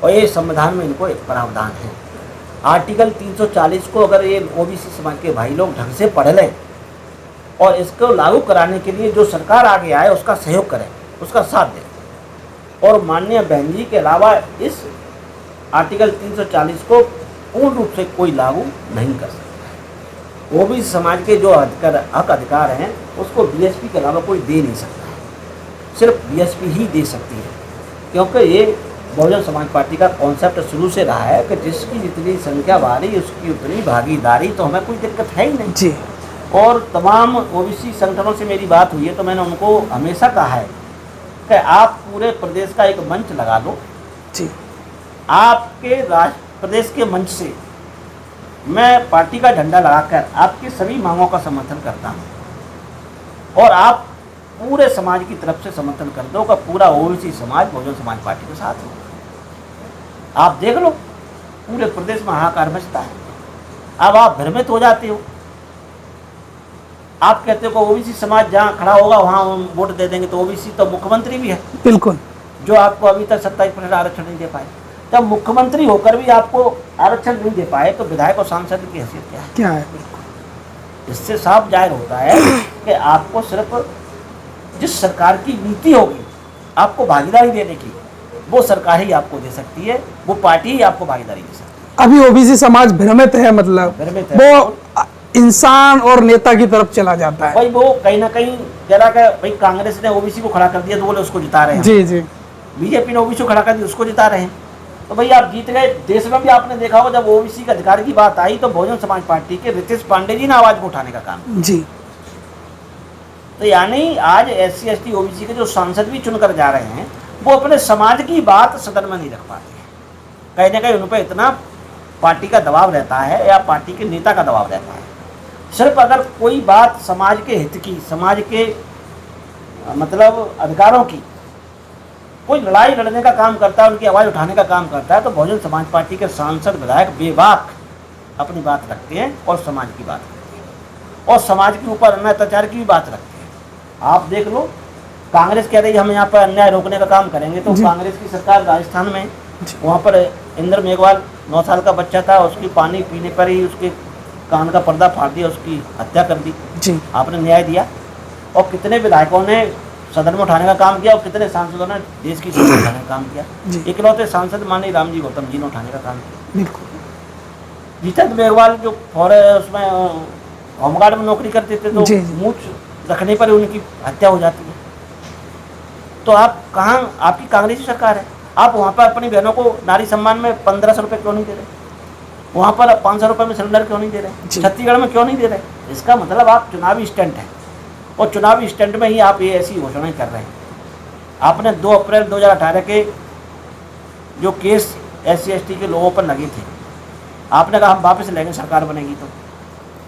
और ये संविधान में इनको एक प्रावधान है। आर्टिकल 340 को अगर ये ओबीसी समाज के भाई लोग ढंग से पढ़ लें और इसको लागू कराने के लिए जो सरकार आगे आए उसका सहयोग करें, उसका साथ दें। और माननीय बहन जी के अलावा इस आर्टिकल 340 को पूर्ण रूप से कोई लागू नहीं कर सकता। ओबीसी समाज के जो हक अधिकार हैं उसको बीएसपी के अलावा कोई दे नहीं सकता है, सिर्फ बीएसपी ही दे सकती है। क्योंकि ये बहुजन समाज पार्टी का कॉन्सेप्ट शुरू से रहा है कि जिसकी जितनी संख्या भारी उसकी उतनी भागीदारी, तो हमें कोई दिक्कत है ही नहीं जी। और तमाम ओबीसी संगठनों से मेरी बात हुई है तो मैंने उनको हमेशा कहा है कि आप पूरे प्रदेश का एक मंच लगा लो जी। आपके प्रदेश के मंच से मैं पार्टी का झंडा लगाकर आपकी सभी मांगों का समर्थन करता हूँ और आप पूरे समाज की तरफ से समर्थन कर दो का पूरा ओबीसी समाज बहुजन समाज पार्टी के साथ हो। आप देख लो पूरे प्रदेश में हाहाकार मचता है। अब आप भ्रमित हो जाते हो, आप कहते हो कि ओबीसी समाज जहाँ खड़ा होगा वहाँ वोट दे देंगे, तो ओबीसी तो मुख्यमंत्री भी है बिल्कुल, जो आपको अभी तक 27% आरक्षण नहीं दे पाए। जब मुख्यमंत्री होकर भी आपको आरक्षण नहीं दे पाए तो विधायक और सांसद की हैसियत क्या है? इससे साफ जाहिर होता है कि आपको सिर्फ जिस सरकार की नीति होगी आपको भागीदारी देने की, वो सरकार ही आपको दे सकती है, वो पार्टी ही आपको भागीदारी दे सकती है। अभी ओबीसी समाज भ्रमित है, मतलब भ्रमित है, वो इंसान और नेता की तरफ चला जाता है। भाई वो कहीं ना कहीं जरा का भाई कांग्रेस ने ओबीसी को खड़ा कर दिया तो बोले उसको जिता रहे हैं, जी जी, बीजेपी ने ओबीसी को खड़ा कर दिया उसको जिता रहे हैं, तो भाई आप जीत गए। देश में भी आपने देखा होगा जब ओबीसी के अधिकार की बात आई तो बहुजन समाज पार्टी के रितेश पांडे जी ने आवाज को उठाने का काम जी। तो यानी आज SC ST ओबीसी के जो सांसद भी चुनकर जा रहे हैं वो अपने समाज की बात सदन में नहीं रख पाते हैं, कहीं ना कहीं उन पर इतना पार्टी का दबाव रहता है या पार्टी के नेता का दबाव रहता है। सिर्फ अगर कोई बात समाज के हित की, समाज के मतलब अधिकारों की कोई लड़ाई लड़ने का काम करता है, उनकी आवाज़ उठाने का काम करता है, तो बहुजन समाज पार्टी के सांसद विधायक बेबाक अपनी बात रखते हैं और समाज की बात रखते हैं और समाज के ऊपर अन्याय अत्याचार की भी बात रखते हैं। आप देख लो कांग्रेस कह रही है हम यहाँ पर अन्याय रोकने का काम करेंगे, तो कांग्रेस की सरकार राजस्थान में वहाँ पर इंद्र मेघवाल 9 साल का बच्चा था, उसकी पानी पीने पर ही उसके कान का पर्दा फाड़ दिया, उसकी हत्या कर दी जी। आपने न्याय दिया और कितने विधायकों ने सदन में उठाने का काम किया और कितने सांसदों ने देश की सुरक्षा उठाने का काम किया। इकलौते सांसद माननीय रामजी गौतम जी ने उठाने का काम किया। बिल्कुल जितेंद्र मेघवाल जो उसमें होमगार्ड में नौकरी करते थे तो मूछ रखने पर उनकी हत्या हो जाती है। तो आप कहाँ, आपकी कांग्रेस की सरकार है, आप वहाँ पर अपनी बहनों को नारी सम्मान में 1500 रुपये क्यों नहीं दे रहे, वहाँ पर 500 रुपये में सिलेंडर क्यों नहीं दे रहे, छत्तीसगढ़ में क्यों नहीं दे रहे? इसका मतलब आप चुनावी स्टंट है और चुनावी स्टंट में ही आप ये ऐसी घोषणाएं कर रहे हैं। आपने 2 अप्रैल 2018 के जो केस SC ST के लोगों पर लगे थे, आपने कहा हम वापस लेंगे सरकार बनेगी, तो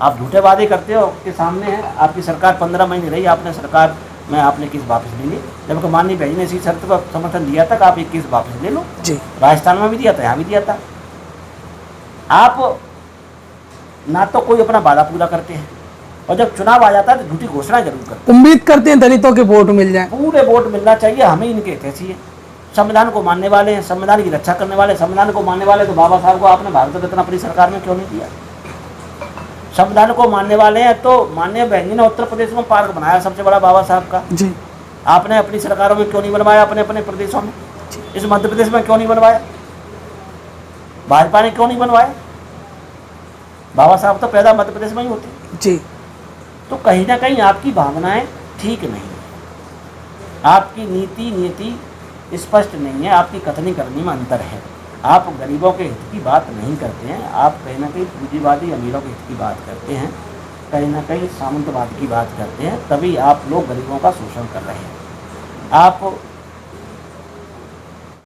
आप झूठे वादे करते हो के सामने है आपकी सरकार 15 महीने रही, आपने सरकार में आपने केस वापस ले ली, जबकि माननीय बहन ने इसी शर्त पर समर्थन दिया था कि आप एक केस वापस ले लो जी। राजस्थान में भी दिया था, यहाँ भी दिया था। आप ना तो कोई अपना वादा पूरा करते हैं और जब चुनाव आ जाता है तो झूठी घोषणा जरूर करते हैं। उम्मीद करते हैं दलितों के वोट मिल जाए, पूरे वोट मिलना चाहिए, हमें इनके हित है। संविधान को मानने वाले हैं, संविधान की रक्षा करने वाले, संविधान को मानने वाले तो बाबा साहब को आपने भारत रत्न अपनी सरकार में क्यों नहीं दिया? संविधान को मानने वाले हैं तो माननीय बहन जी ने उत्तर प्रदेश में पार्क बनाया सबसे बड़ा बाबा साहब का जी, आपने अपनी सरकारों में क्यों नहीं बनवाया? अपने अपने प्रदेशों में, इस मध्य प्रदेश में क्यों नहीं बनवाया? भाजपा ने क्यों नहीं बनवाया? बाबा साहब तो पैदा मध्य प्रदेश में ही होते जी। तो कहीं ना कहीं आपकी भावनाएं ठीक नहीं, आपकी नीति स्पष्ट नहीं है, आपकी कथनी करनी में अंतर है। आप गरीबों के हित की बात नहीं करते हैं, आप कहीं ना कहीं पूंजीवादी अमीरों के हित की बात करते हैं, कहीं ना कहीं सामंतवाद की बात करते हैं, तभी आप लोग गरीबों का शोषण कर रहे हैं। आप